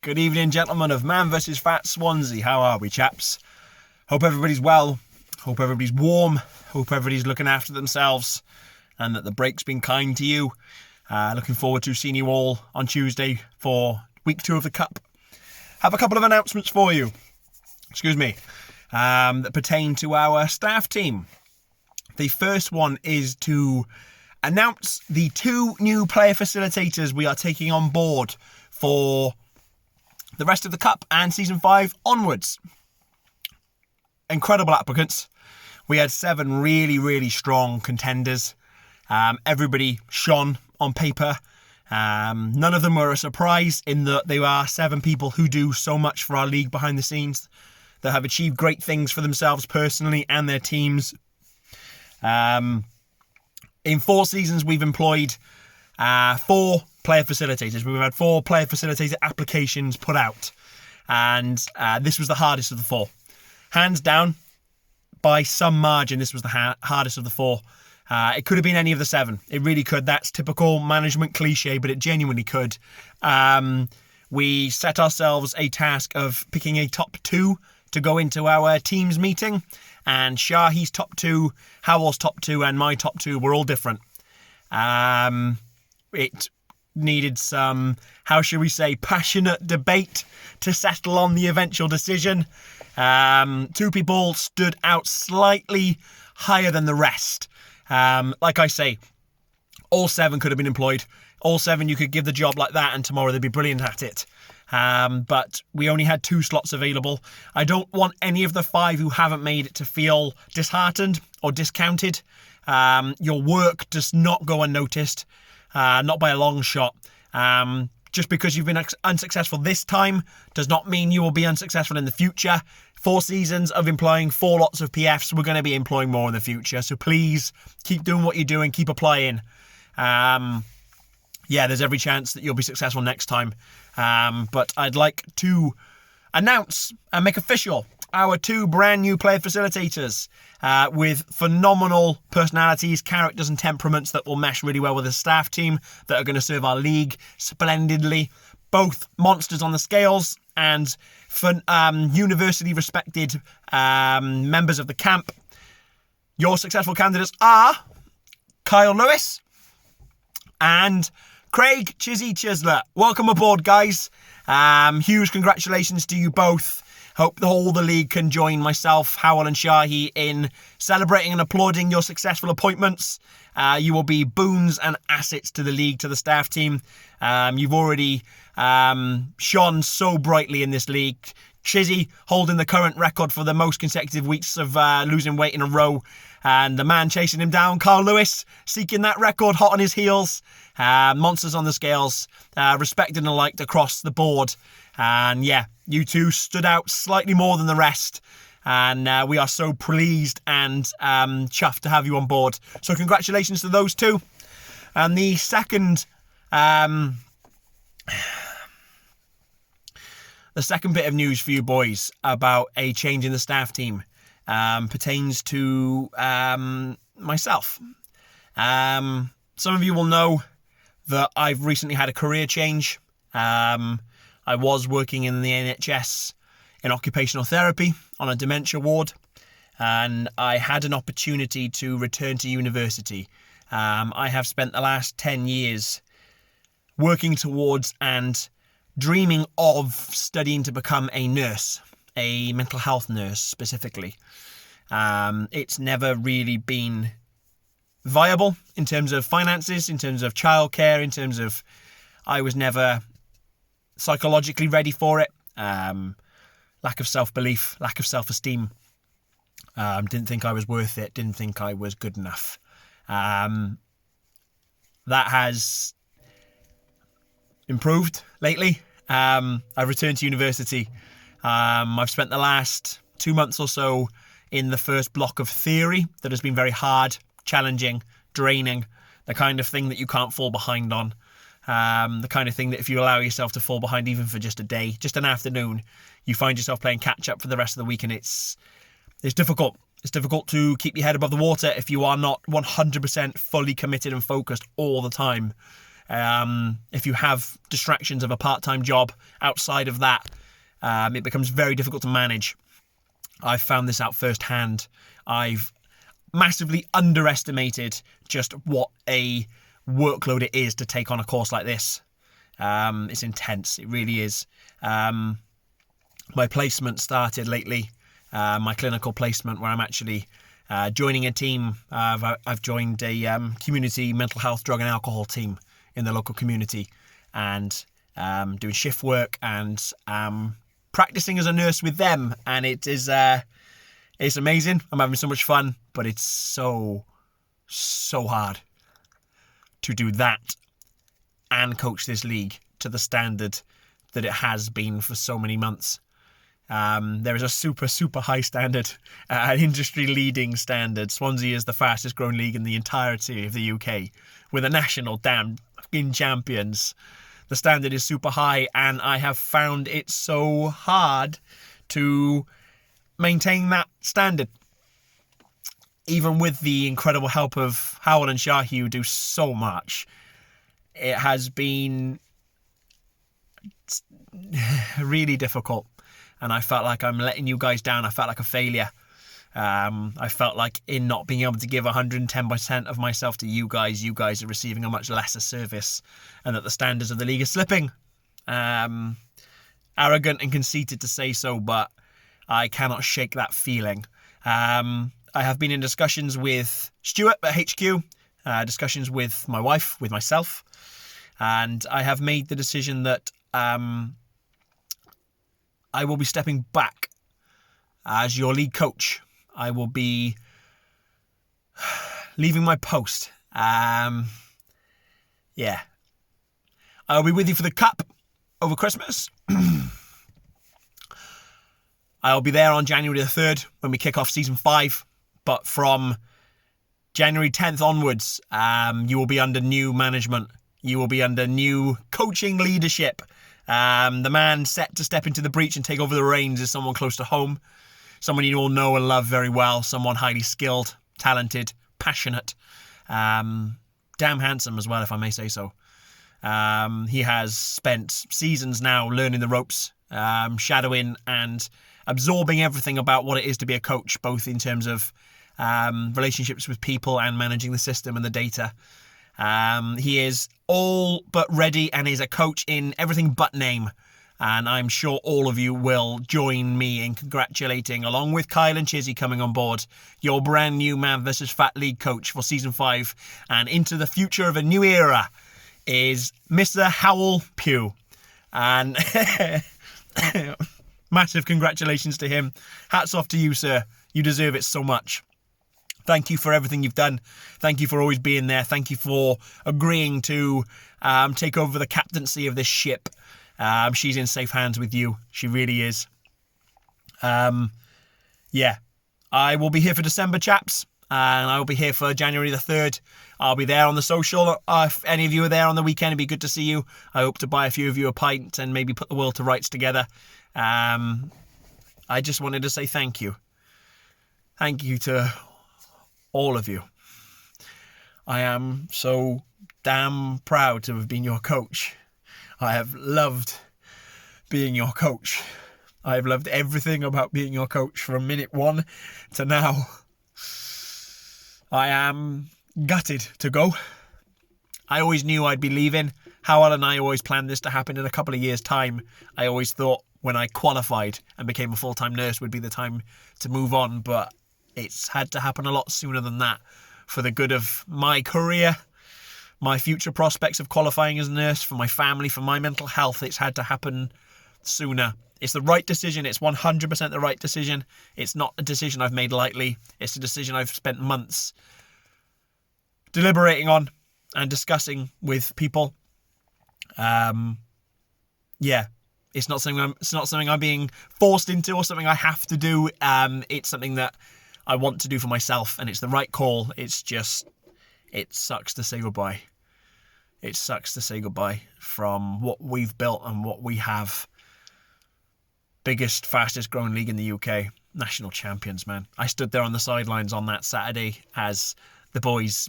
Good evening, gentlemen of MvFF Swansea. How are we, chaps? Hope everybody's well. Hope everybody's warm. Hope everybody's looking after themselves and that the break's been kind to you. Looking forward to seeing you all on Tuesday for week 2 of the Cup. Have a couple of announcements for you. That pertain to our staff team. The first one is to announce the 2 new player facilitators we are taking on board for the rest of the Cup and Season 5 onwards. Incredible applicants. We had 7 really, really strong contenders. Everybody shone on paper. None of them were a surprise in that they are 7 people who do so much for our league behind the scenes, that have achieved great things for themselves personally and their teams. In 4 seasons, we've employed 4 player facilitators. We've had 4 player facilitator applications put out. And this was the hardest of the 4. Hands down, by some margin, this was the hardest of the 4. It could have been any of the 7. It really could. That's typical management cliche, but it genuinely could. We set ourselves a task of picking a top 2 to go into our team's meeting. And Shahi's top 2, Howell's top 2, and my top 2 were all different. It needed some, how shall we say, passionate debate to settle on the eventual decision. 2 people stood out slightly higher than the rest. Like I say, all 7 could have been employed. All 7 you could give the job like that and tomorrow they'd be brilliant at it. But we only had 2 slots available. I don't want any of the 5 who haven't made it to feel disheartened or discounted. Your work does not go unnoticed. Not by a long shot. Just because you've been unsuccessful this time does not mean you will be unsuccessful in the future. 4 seasons of employing 4 lots of PFs. We're going to be employing more in the future. So please keep doing what you're doing. Keep applying. There's every chance that you'll be successful next time. But I'd like to announce and make official our 2 brand new player facilitators with phenomenal personalities, characters and temperaments that will mesh really well with the staff team that are going to serve our league splendidly. Both monsters on the scales and universally respected members of the camp. Your successful candidates are Kyle Lewis and Craig Chisler. Welcome aboard, guys. Huge congratulations to you both. Hope the whole of the league can join myself, Howell and Shahi in celebrating and applauding your successful appointments. You will be boons and assets to the league, to the staff team. You've already shone so brightly in this league. Chizzy holding the current record for the most consecutive weeks of losing weight in a row. And the man chasing him down, Carl Lewis, seeking that record, hot on his heels. Monsters on the scales, respected and liked across the board. And yeah, you 2 stood out slightly more than the rest. And we are so pleased and chuffed to have you on board. So congratulations to those 2. And the second bit of news for you boys about a change in the staff team pertains to myself. Some of you will know that I've recently had a career change. I was working in the NHS in occupational therapy on a dementia ward, and I had an opportunity to return to university. I have spent the last 10 years working towards and dreaming of studying to become a nurse, a mental health nurse specifically. It's never really been viable in terms of finances, in terms of childcare, in terms of I was never psychologically ready for it. Lack of self-belief, lack of self-esteem. Didn't think I was worth it, didn't think I was good enough. That has improved lately. I've returned to university. I've spent the last 2 months or so in the first block of theory that has been very hard, challenging, draining, the kind of thing that you can't fall behind on. The kind of thing that if you allow yourself to fall behind even for just a day, just an afternoon, you find yourself playing catch up for the rest of the week, and it's difficult. It's difficult to keep your head above the water if you are not 100% fully committed and focused all the time. If you have distractions of a part-time job outside of that, it becomes very difficult to manage. I've found this out firsthand. I've massively underestimated just what a workload it is to take on a course like this. It's intense. It really is. My placement started lately, my clinical placement, where I'm actually joining a team. I've joined a community mental health, drug and alcohol team in the local community, and doing shift work and practicing as a nurse with them. And it is it's amazing. I'm having so much fun, but it's so hard to do that and coach this league to the standard that it has been for so many months. There is a super high standard, an industry-leading standard. Swansea is the fastest growing league in the entirety of the UK. We're the national damn fucking champions. The standard is super high, and I have found it so hard to maintain that standard. Even with the incredible help of Howell and Shahi, who do so much, it has been really difficult. And I felt like I'm letting you guys down. I felt like a failure. I felt like in not being able to give 110% of myself to you guys are receiving a much lesser service, and that the standards of the league are slipping. Arrogant and conceited to say so, but I cannot shake that feeling. I have been in discussions with Stuart at HQ, discussions with my wife, with myself, and I have made the decision that I will be stepping back as your league coach. I will be leaving my post. I'll be with you for the cup over Christmas. I'll be there on January the 3rd when we kick off season 5. But from January 10th onwards, you will be under new management. You will be under new coaching leadership. The man set to step into the breach and take over the reins is someone close to home. Someone you all know and love very well. Someone highly skilled, talented, passionate. Damn handsome as well, if I may say so. He has spent seasons now learning the ropes, shadowing and absorbing everything about what it is to be a coach, both in terms of relationships with people and managing the system and the data. He is all but ready and is a coach in everything but name. And I'm sure all of you will join me in congratulating, along with Kyle and Chizzy coming on board, your brand new Man vs. Fat League coach for season 5 and into the future of a new era is Mr. Howell Pugh. And massive congratulations to him. Hats off to you, sir. You deserve it so much. Thank you for everything you've done. Thank you for always being there. Thank you for agreeing to take over the captaincy of this ship. She's in safe hands with you. She really is. I will be here for December, chaps. And I will be here for January the 3rd. I'll be there on the social. If any of you are there on the weekend, it'd be good to see you. I hope to buy a few of you a pint and maybe put the world to rights together. I just wanted to say thank you. Thank you to all of you. I am so damn proud to have been your coach. I have loved being your coach. I have loved everything about being your coach from minute 1 to now. I am gutted to go. I always knew I'd be leaving. Howell and I always planned this to happen in a couple of years' time. I always thought when I qualified and became a full-time nurse would be the time to move on, but it's had to happen a lot sooner than that for the good of my career, my future prospects of qualifying as a nurse, for my family, for my mental health. It's had to happen sooner. It's the right decision. It's 100% the right decision. It's not a decision I've made lightly. It's a decision I've spent months deliberating on and discussing with people. It's not something I'm being forced into or something I have to do. It's something that I want to do for myself, and it's the right call. It's just, it sucks to say goodbye. It sucks to say goodbye from what we've built and what we have. Biggest, fastest growing league in the UK. National champions, man. I stood there on the sidelines on that Saturday as the boys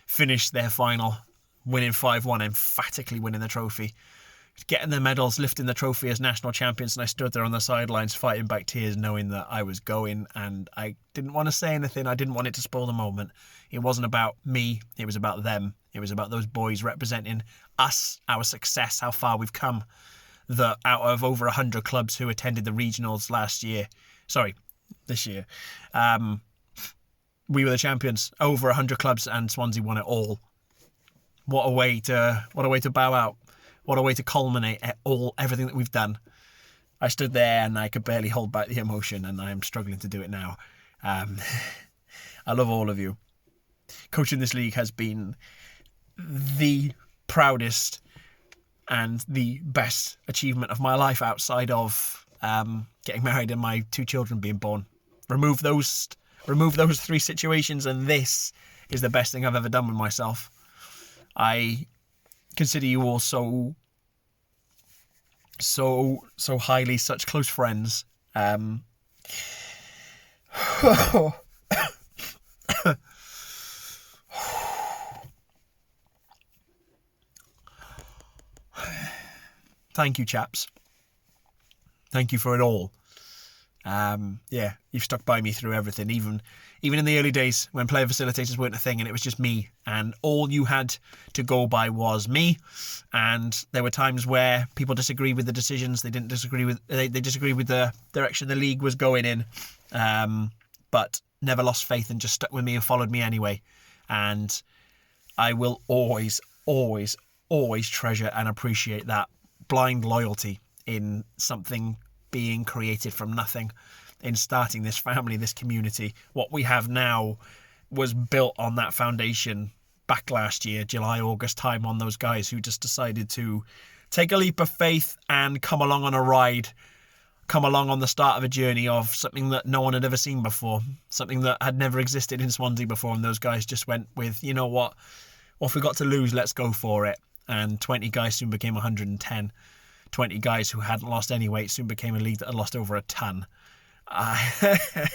finished their final winning 5-1, emphatically winning the trophy, getting the medals, lifting the trophy as national champions, and I stood there on the sidelines fighting back tears, knowing that I was going, and I didn't want to say anything. I didn't want it to spoil the moment. It wasn't about me, it was about them. It was about those boys representing us, our success, how far we've come. That out of over 100 clubs who attended the regionals this year, we were the champions. Over 100 clubs, and Swansea won it all. What a way to bow out. What a way to culminate everything that we've done. I stood there and I could barely hold back the emotion, and I am struggling to do it now. I love all of you. Coaching this league has been the proudest and the best achievement of my life, outside of getting married and my 2 children being born. Remove those 3 situations, and this is the best thing I've ever done with myself. I consider you all so highly such close friends. Thank you, chaps. Thank you for it all. You've stuck by me through everything, even in the early days when player facilitators weren't a thing and it was just me, and all you had to go by was me. And there were times where people disagreed with the decisions. They disagreed with the direction the league was going in, but never lost faith and just stuck with me and followed me anyway. And I will always, always, always treasure and appreciate that blind loyalty in something being created from nothing, in starting this family, this community. What we have now was built on that foundation back last year, July, August time, on those guys who just decided to take a leap of faith and come along on a ride, come along on the start of a journey of something that no one had ever seen before, something that had never existed in Swansea before. And those guys just went with, you know what if we got to lose, let's go for it. And 20 guys soon became 110. 20 guys who hadn't lost any weight soon became a league that had lost over a ton. I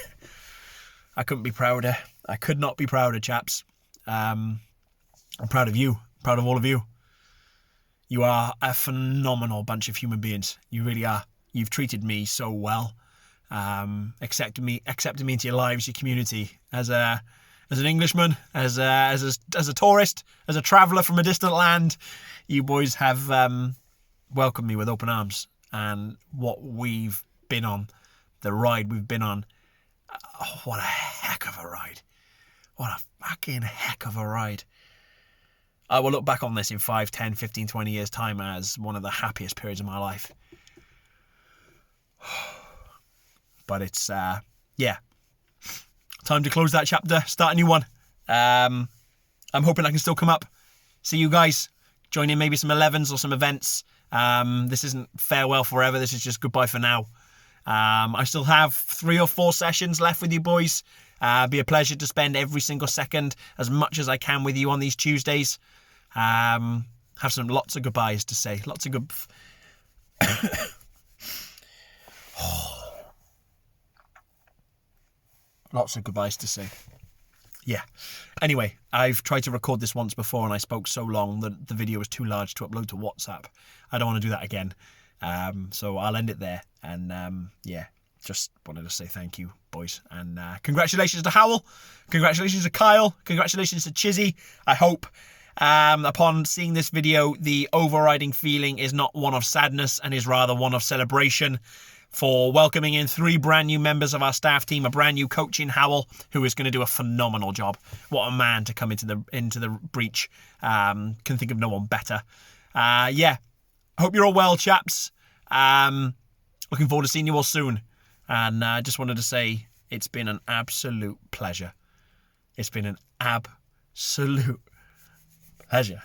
couldn't be prouder. I could not be prouder, chaps. I'm proud of you. Proud of all of you. You are a phenomenal bunch of human beings. You really are. You've treated me so well. Accepted me into your lives, your community, as an Englishman, as a tourist, as a traveller from a distant land. You boys have welcomed me with open arms, and what we've been on, the ride we've been on, what a heck of a ride. What a fucking heck of a ride. I will look back on this in 5, 10, 15, 20 years' time as one of the happiest periods of my life. But it's, time to close that chapter, start a new one. I'm hoping I can still come up, see you guys, join in maybe some 11s or some events. This isn't farewell forever, this is just goodbye for now. I still have 3 or 4 sessions left with you boys. Be a pleasure to spend every single second as much as I can with you on these Tuesdays. Have lots of goodbyes to say. Lots of good... Lots of goodbyes to say. Yeah. Anyway, I've tried to record this once before and I spoke so long that the video was too large to upload to WhatsApp. I don't want to do that again. So I'll end it there. And just wanted to say thank you, boys. And congratulations to Howell. Congratulations to Kyle. Congratulations to Chizzy. I hope upon seeing this video, the overriding feeling is not one of sadness and is rather one of celebration for welcoming in 3 brand new members of our staff team, a brand new coach in Howell, who is going to do a phenomenal job. What a man to come into the breach. Can think of no one better. Hope you're all well, chaps. Looking forward to seeing you all soon. And I just wanted to say it's been an absolute pleasure. It's been an absolute pleasure.